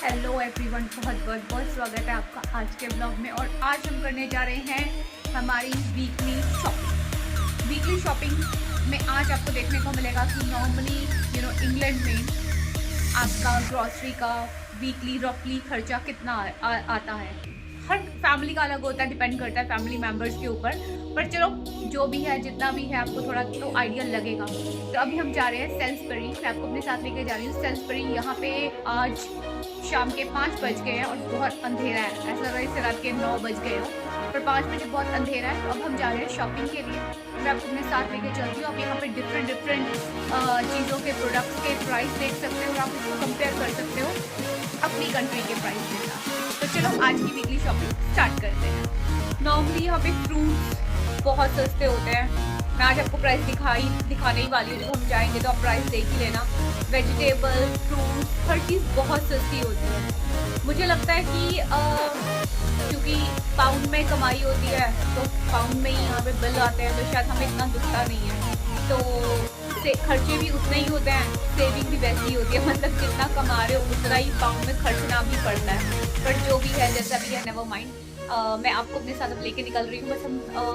Hello everyone, बहुत बहुत बहुत स्वागत है आपका आज के ब्लॉग में। और आज हम करने जा रहे हैं हमारी वीकली शॉपिंग में आज आपको देखने को मिलेगा कि नॉर्मली इंग्लैंड में आपका ग्रॉसरी का वीकली रफली खर्चा कितना आता है। हर फैमिली का अलग होता है, डिपेंड करता है फैमिली मेम्बर्स के ऊपर, पर चलो जो भी है जितना भी है आपको थोड़ा तो आइडिया लगेगा। तो अभी हम जा रहे हैं सेल्सबरी। मैं आपको अपने साथ लेके जा रही हूँ सेल्सबरी। यहाँ पे आज शाम के 5 बज गए हैं और बहुत अंधेरा है, ऐसा लग रहा है जैसे रात के 9 बज गए हो, पर 5 बजे बहुत अंधेरा है। तो अब हम जा रहे हैं शॉपिंग के लिए। मैं आपको अपने साथ लेके चलती हूँ। आप यहाँ पे डिफरेंट चीज़ों के प्रोडक्ट्स के प्राइस देख सकते हो और आप उसको कंपेयर कर सकते हो अपनी कंट्री के प्राइस के साथ। तो चलो आज की वीकली शॉपिंग स्टार्ट करते हैं। नॉर्मली यहाँ पे फ्रूट्स बहुत सस्ते होते हैं। मैं आज आपको प्राइस दिखाने ही वाली हूँ। जब हम जाएंगे तो आप प्राइस देख ही लेना। वेजिटेबल, फ्रूट्स, हर चीज़ बहुत सस्ती होती है। मुझे लगता है कि क्योंकि पाउंड में कमाई होती है तो पाउंड में ही यहाँ पे बिल आते हैं, तो शायद हमें इतना दुखता नहीं है। तो खर्चे भी उतने ही होते हैं, सेविंग भी वैसी ही होती है। मतलब जितना कमा रहे हो उतना ही पाउंड में खर्चना भी पड़ता है। पर जो भी है जैसा भी है, नेवर माइंड। मैं आपको अपने साथ अब लेके निकल रही हूँ। बस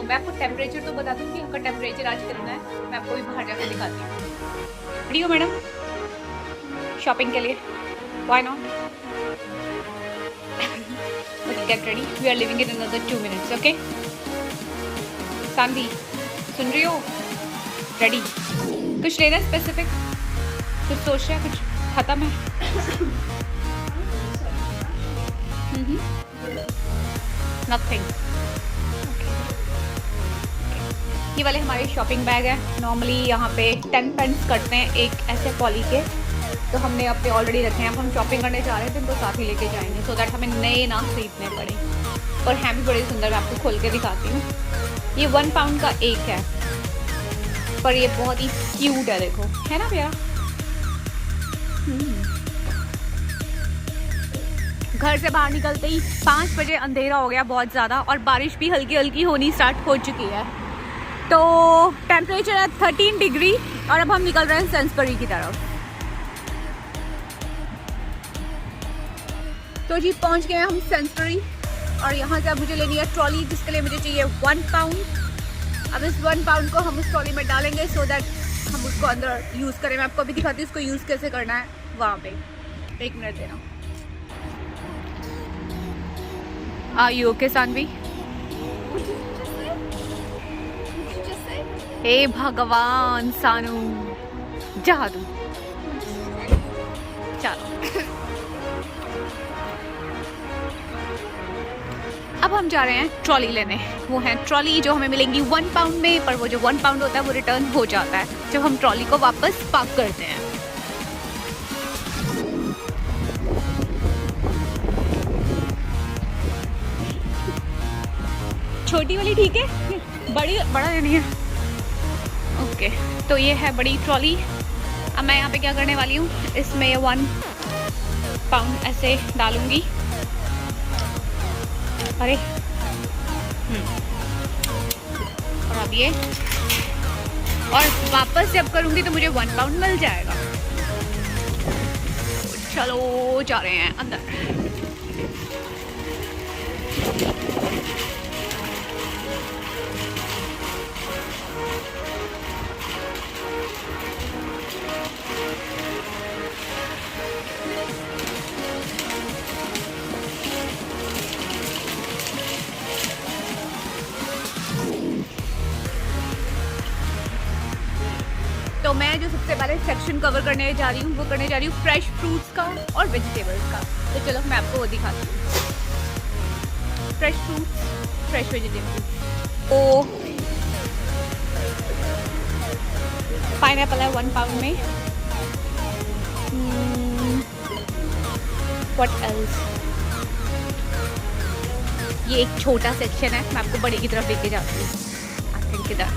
मैं आपको टेम्परेचर तो बता दूँ कि यहाँ का टेम्परेचर आज कितना है। मैं आपको भी बाहर जाकर दिखाती हूँ। रेडी हो मैडम शॉपिंग के लिए? Why not? Get ready, we are living in another 2 minutes, okay? Sanvi सुन रही हो? रेडी? कुछ लेना स्पेसिफिक? कुछ सोच रहे हैं? कुछ खत्म है? नथिंग। ये वाले हमारे शॉपिंग बैग है। नॉर्मली यहाँ पे 10 पेंस कटते हैं एक ऐसे पॉली के, तो हमने अपने ऑलरेडी रखे हैं। अब हम शॉपिंग करने जा रहे हैं तो इनको साथ ही लेके जाएंगे सो दैट हमें नए ना खरीदने पड़े। और हैं भी बड़े सुंदर, मैं आपको खोल के दिखाती हूँ। ये 1 पाउंड का एक है, पर ये बहुत ही क्यूट है, देखो, है ना प्यारा। घर से बाहर निकलते ही 5 बजे अंधेरा हो गया बहुत ज़्यादा, और बारिश भी हल्की हल्की होनी स्टार्ट हो चुकी है। तो टेम्परेचर है 13 डिग्री और अब हम निकल रहे हैं सेल्सबरी की तरफ। तो जी पहुंच गए हम सेल्सबरी, और यहाँ से अब मुझे लेनी है ट्रॉली, जिसके लिए मुझे चाहिए 1 पाउंड। अब इस 1 पाउंड को हम उस ट्रॉली में डालेंगे सो दैट हम उसको अंदर यूज़ करें। मैं आपको अभी दिखाती हूँ उसको यूज़ कैसे करना है वहाँ पे। 1 मिनट देना। Are you okay, Saanvi? हे भगवान सानू, जादू। चलो अब हम जा रहे हैं ट्रॉली लेने। वो है ट्रॉली जो हमें मिलेंगी 1 पाउंड में, पर वो जो 1 पाउंड होता है वो रिटर्न हो जाता है जब हम ट्रॉली को वापस पार्क करते हैं। छोटी वाली ठीक है, बड़ा लेनी है? ओके, तो ये है बड़ी ट्रॉली। अब मैं यहाँ पे क्या करने वाली हूँ, इसमें ये 1 पाउंड ऐसे डालूंगी। अरे और अब ये, और वापस जब करूँगी तो मुझे 1 पाउंड मिल जाएगा। चलो जा रहे हैं अंदर। तो मैं जो सबसे पहले सेक्शन कवर करने जा रही हूँ वो करने जा रही हूँ फ्रेश फ्रूट्स का और वेजिटेबल्स का। तो चलो मैं आपको वो दिखाती हूँ। Fresh fruits, fresh vegetables. Oh pineapple है 1 पाउंड में। What else? ये एक छोटा सेक्शन है, मैं आपको बड़े की तरफ लेके जाती हूँ। आई थिंक इधर।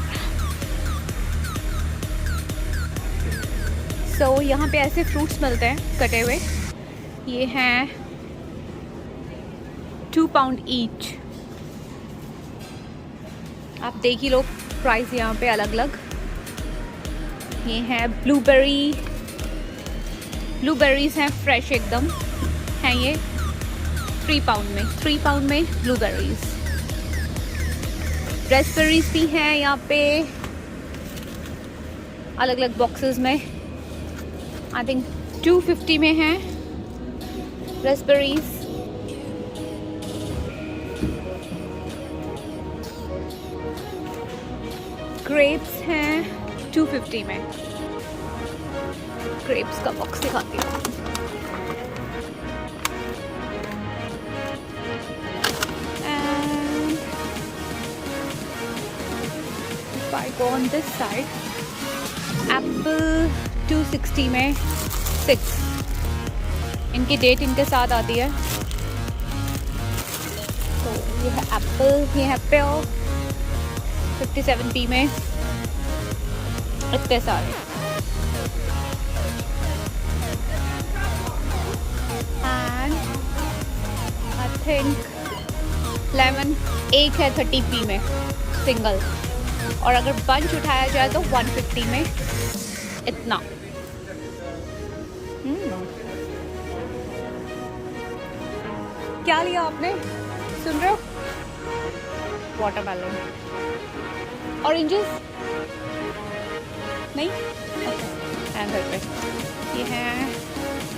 सो यहाँ पे ऐसे फ्रूट्स मिलते हैं कटे हुए। ये हैं 2 पाउंड ईच। आप देख ही लो प्राइस यहाँ पे अलग अलग। ये है ब्लूबेरीज हैं फ्रेश एकदम, हैं ये 3 पाउंड में, 3 पाउंड में ब्लूबेरीज। रेस्पबेरीज भी हैं यहाँ पे अलग अलग बॉक्सेस में। आई थिंक 250 में हैं रेस्पबेरीज। ग्रेप्स हैं 250 में। ग्रेप्स का बॉक्स दिखाती हूँ। And if I go on this side, Apple 260 में 6। इनकी डेट इनके साथ आती है। तो ये है एप्पल, ये है प्योर 57p में। इतने सारे। एंड आई थिंक लेमन एक है 30p में सिंगल, और अगर बंच उठाया जाए तो 150 में इतना। क्या लिया आपने, सुन रहे हो? वाटरमेलन। ऑरेंजेस नहीं, एंड पे ये है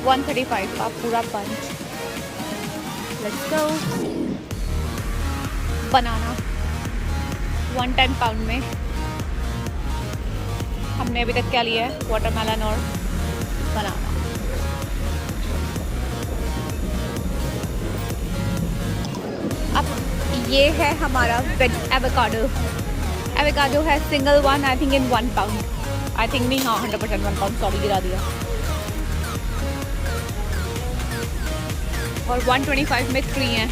135 का पूरा bunch. Let's go. Banana 110 pound में। हमने अभी तक क्या लिया है? वाटरमेलन और बनाना। अब ये है हमारा वेज एवोकाडो। एवोकाडो है single one, I think in 1 pound. I think नहीं, हाँ 100% 1 पाउंड, सॉरी गिरा दिया। और 125 में 3 हैं।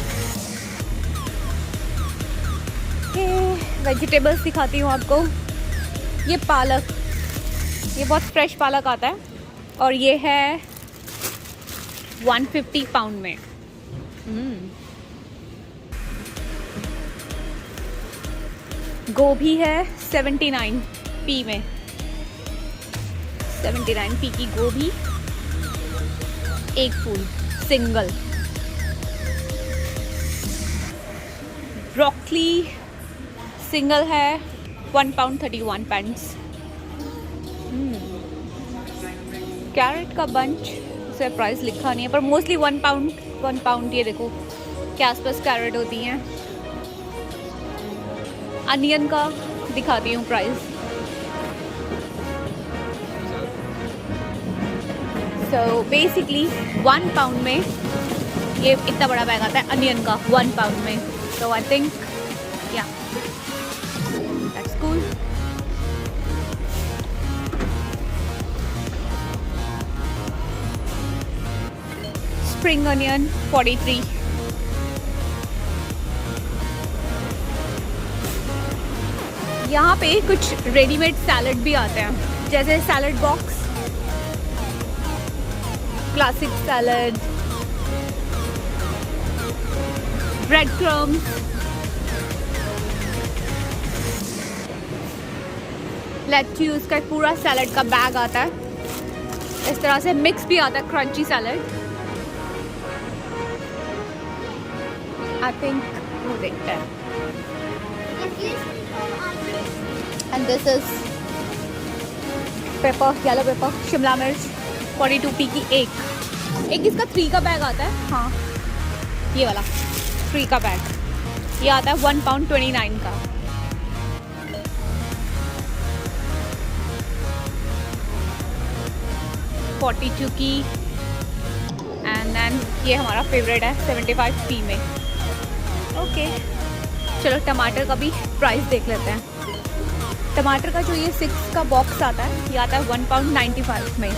वेजिटेबल्स दिखाती हूँ आपको। ये पालक, ये बहुत फ्रेश पालक आता है, और ये है 150 पाउंड में। गोभी है 79p में। 79p की गोभी, एक फूल सिंगल। ब्रोकली सिंगल है 1 पाउंड 31 पेंस। कैरेट का बंच से प्राइस लिखा नहीं है, पर मोस्टली 1 पाउंड ये देखो के आसपास कैरेट होती हैं। अनियन का दिखाती हूँ प्राइस। सो बेसिकली 1 पाउंड में ये इतना बड़ा बैग आता है अनियन का, 1 पाउंड में। सो आई थिंक या दैट्स कूल। Spring onion 43। यहाँ पे कुछ रेडीमेड सैलड भी आते हैं, जैसे salad box, classic salad, bread crumbs, lettuce का पूरा सैलड का बैग आता है। इस तरह से मिक्स भी आता है, क्रंची सैलड। आई थिंक वो देखते हैं। And this is paper, yellow paper, Shimla मिर्च 42p की एक इसका 3 का बैग आता है। हाँ ये वाला 3 का बैग, ये आता है 1 पाउंड 29 का। की। एंड देन ये हमारा फेवरेट है 75p में। ओके चलो टमाटर का भी प्राइस देख लेते हैं। टमाटर का जो ये 6 का बॉक्स आता है, ये आता है 1 पाउंड 95 में,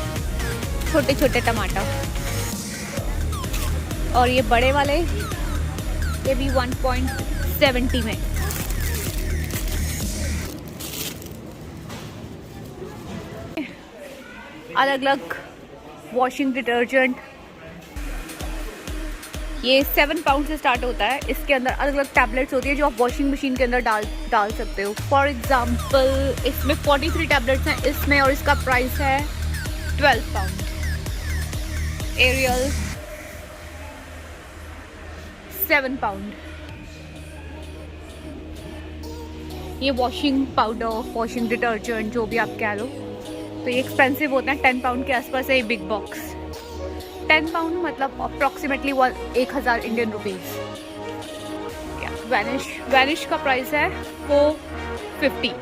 छोटे छोटे टमाटर। और ये बड़े वाले ये भी 1.70 में। अलग अलग वॉशिंग डिटर्जेंट, ये 7 पाउंड से स्टार्ट होता है। इसके अंदर अलग अलग टैबलेट्स होती है जो आप वॉशिंग मशीन के अंदर डाल सकते हो। फॉर एग्जांपल इसमें 43 टैबलेट्स हैं इसमें, और इसका प्राइस है 12 पाउंड। Ariel 7 pound. ये वॉशिंग पाउडर, वॉशिंग डिटर्जेंट, जो भी आप कह लो, तो ये एक्सपेंसिव होता है। 10 पाउंड के आसपास है ये बिग बॉक्स। 10 पाउंड मतलब अप्रॉक्सीमेटली 1000 इंडियन रुपीज़। वैनिश का प्राइस है 450।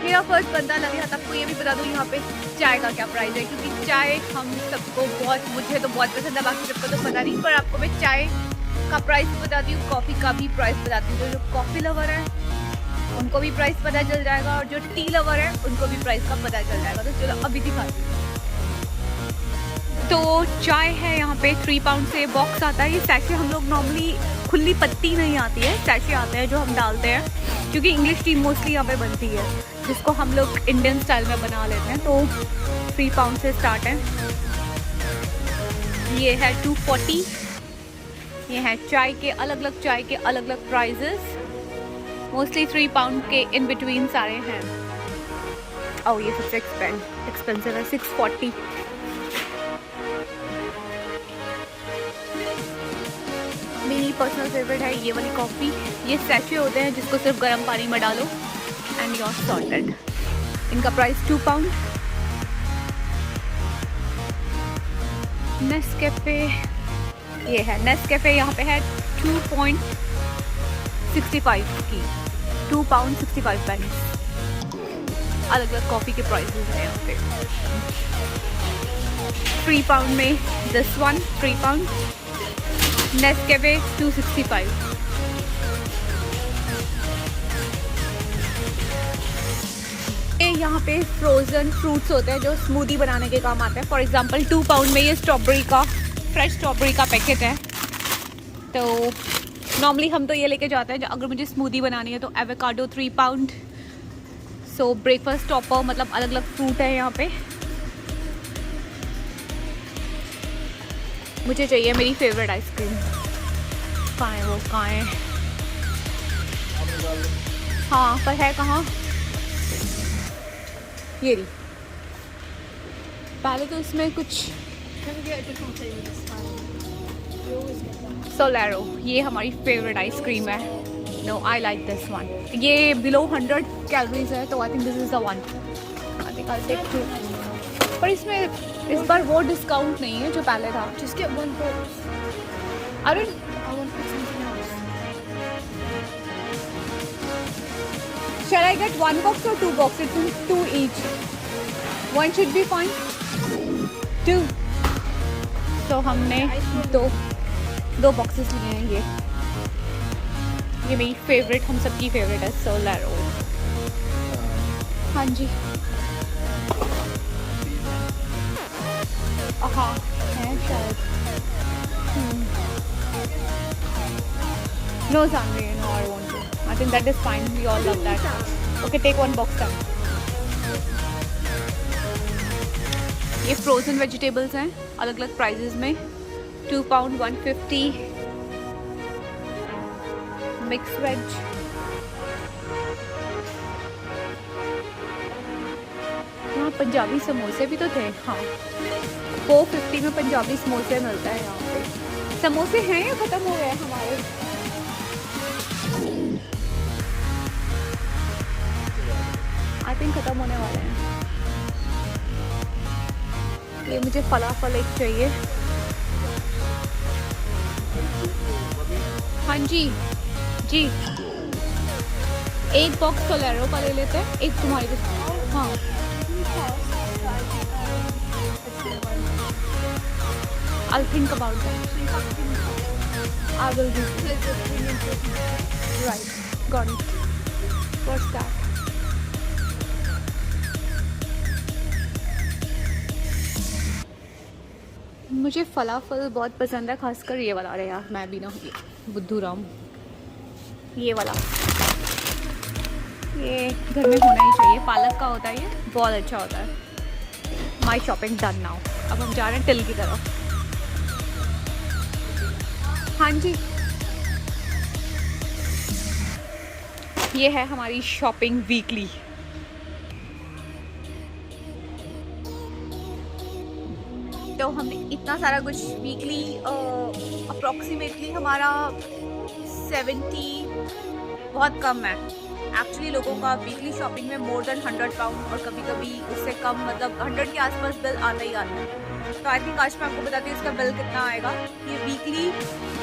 मेरा फर्स्ट बंदा लग रहा था। आपको ये भी बता दूँ यहाँ पे चाय का क्या प्राइस है, क्योंकि चाय हम सबको बहुत, मुझे तो बहुत पसंद है, बाकी सबको तो पता नहीं, पर आपको मैं चाय का प्राइस बताती हूँ, कॉफ़ी का भी प्राइस बताती हूँ। तो जो कॉफ़ी लवर है उनको भी प्राइस पता चल जाएगा, और जो टी लवर है उनको भी प्राइस का पता चल जाएगा। तो चलो अभी दिखाती हूँ। तो चाय है यहाँ पे 3 पाउंड से बॉक्स आता है। ये सैशे हम लोग नॉर्मली, खुली पत्ती नहीं आती है, सैशे आते हैं जो हम डालते हैं, क्योंकि इंग्लिश टी मोस्टली यहाँ पे बनती है, जिसको हम लोग इंडियन स्टाइल में बना लेते हैं। तो 3 पाउंड से स्टार्ट है। ये है 240। ये है चाय के अलग अलग, चाय के अलग अलग प्राइजेस, मोस्टली 3 पाउंड के इन बिटवीन सारे हैं। और ये सबसे एक्सपेंसिव है 640। मेरी पर्सनल फेवरेट है ये वाली कॉफ़ी। ये सैशे होते हैं जिसको सिर्फ गर्म पानी में डालो एंड यू आर सॉर्टेड। इनका प्राइस 2 पाउंड। नेस्कैफे, ये है नेस्कैफे, यहाँ पे है 2.65 की, 2 पाउंड 65 पैसे। अलग अलग कॉफ़ी के प्राइसेस हैं यहाँ पे। 3 पाउंड में दिस वन 3 पाउंड, नेस्कैफे 265। ये यहाँ पे फ्रोज़न फ्रूट्स होते हैं जो स्मूदी बनाने के काम आते हैं। फॉर एग्जांपल 2 पाउंड में ये स्ट्रॉबेरी का, फ्रेश स्ट्रॉबेरी का पैकेट है। तो नॉर्मली हम तो ये लेके जाते हैं अगर मुझे स्मूदी बनानी है। तो एवोकाडो 3 पाउंड। सो ब्रेकफास्ट टॉपर, मतलब अलग अलग फ्रूट है यहाँ पे। मुझे चाहिए मेरी फेवरेट आइसक्रीम। कहाँ है वो, कहाँ है? हाँ, पर है कहाँ? ये रही। पहले तो इसमें कुछ सोलेरो, ये हमारी फेवरेट आइसक्रीम है। No, I like this one. ये बिलो 100 कैलोरीज है, तो I think this is the one. I think I take 2। पर इसमें इस बार वो डिस्काउंट नहीं है जो पहले था। Just get one box. I want something else. Shall I get 1 box or 2 boxes? It's 2 each. 1 should be fine. 2. तो हमने दो बॉक्सेस लिए हैं। ये मेरी फेवरेट, हम सबकी फेवरेट है, सोलेरो। हाँ जी, हाँ है शायद। No, Sanvi, no, I want to. I think that is fine. We all love that. Okay, take 1 box then. ये फ्रोजन वेजिटेबल्स हैं अलग अलग प्राइजेस में। 2 पाउंड 150। मिक्स वेज, यहाँ पंजाबी समोसे भी तो थे। हाँ, 450 में पंजाबी समोसे मिलता है यहाँ पे। समोसे हैं या ख़त्म हो गए हमारे? आई थिंक ख़त्म होने वाले हैं। ये मुझे फलाफल एक चाहिए। हाँ जी जी, 1 बॉक्स सोलेरो का ले लेते हैं, एक तुम्हारी। हाँ, I'll think about that. I will do. Right, got it. What's that? मुझे फलाफल बहुत पसंद है, खासकर ये वाला। अरे यार, मैं भी ना बुद्धू राम, ये वाला, ये घर में होना ही चाहिए। पालक का होता है, ये बहुत अच्छा होता है। माई शॉपिंग डन नाउ। अब हम जा रहे हैं टिल की तरफ। हाँ जी, ये है हमारी शॉपिंग वीकली। तो हमने इतना सारा कुछ वीकली अप्रॉक्सीमेटली हमारा 70 बहुत कम है एक्चुअली लोगों का वीकली शॉपिंग में मोर देन 100 पाउंड और कभी कभी उससे कम, मतलब 100 के आसपास बिल आता ही आता है। तो आई थिंक आज मैं आपको बताती हूँ इसका बिल कितना आएगा। ये वीकली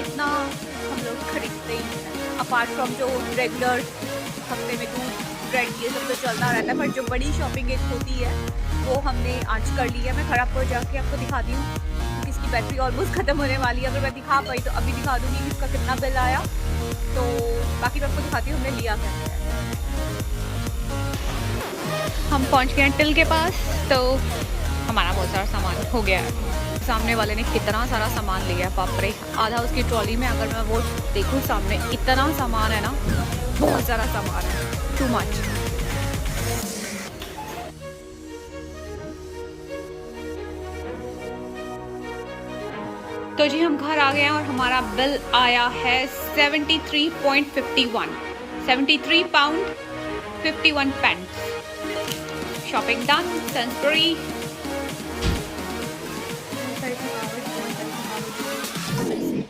इतना हम लोग खरीदते ही हैं, अपार्ट फ्रॉम जो रेगुलर हफ्ते में दूध ब्रेड ये सब तो चलता रहता है, बट जो बड़ी शॉपिंग एक होती है वो हमने आज कर ली है। मैं खराब पर जाके आपको दिखाती हूँ क्योंकि इसकी बैटरी ऑलमोस्ट ख़त्म होने वाली है। अगर मैं दिखा पाई तो अभी दिखा दूँगी कि इसका कितना बिल आया, तो बाकी मैं आपको दिखाती हूँ हमने लिया क्या। हम पहुँच गए हैं टिल के पास, तो हमारा बहुत सारा सामान हो गया है। सामने वाले ने कितना सारा सामान लिया है, बाप रे, आधा उसकी ट्रॉली में। अगर मैं वो देखूँ सामने इतना सामान है ना, बहुत सारा सामान है, टू मच। तो जी हम घर आ गए हैं और हमारा बिल आया है 73.51, 73 pound 51 pence. Shopping done, Sainsbury.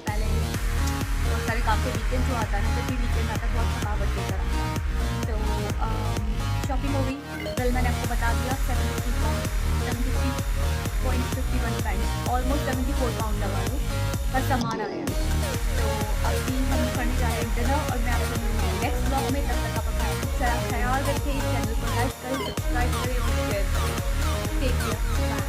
पहले बहुत सारे काम के वीकेंड जो आता है ना, जब भी वीकेंड आता है बहुत थकावट की तरह। तो शॉपिंग हो गई, बिल मैंने आपको बता दिया 73 पाउंड 73.51 पेंस, ऑलमोस्ट 74 पाउंड लगा लो पर सामान आया। तो अभी हम करने जा रहे हैं डिनर और मैं आपको मिलूँगी नेक्स्ट ब्लॉग में। तब तक आप अपना खूब सारा ख्याल रखें, चैनल को लाइक करें, सब्सक्राइब करें और शेयर करें। Take care, bye.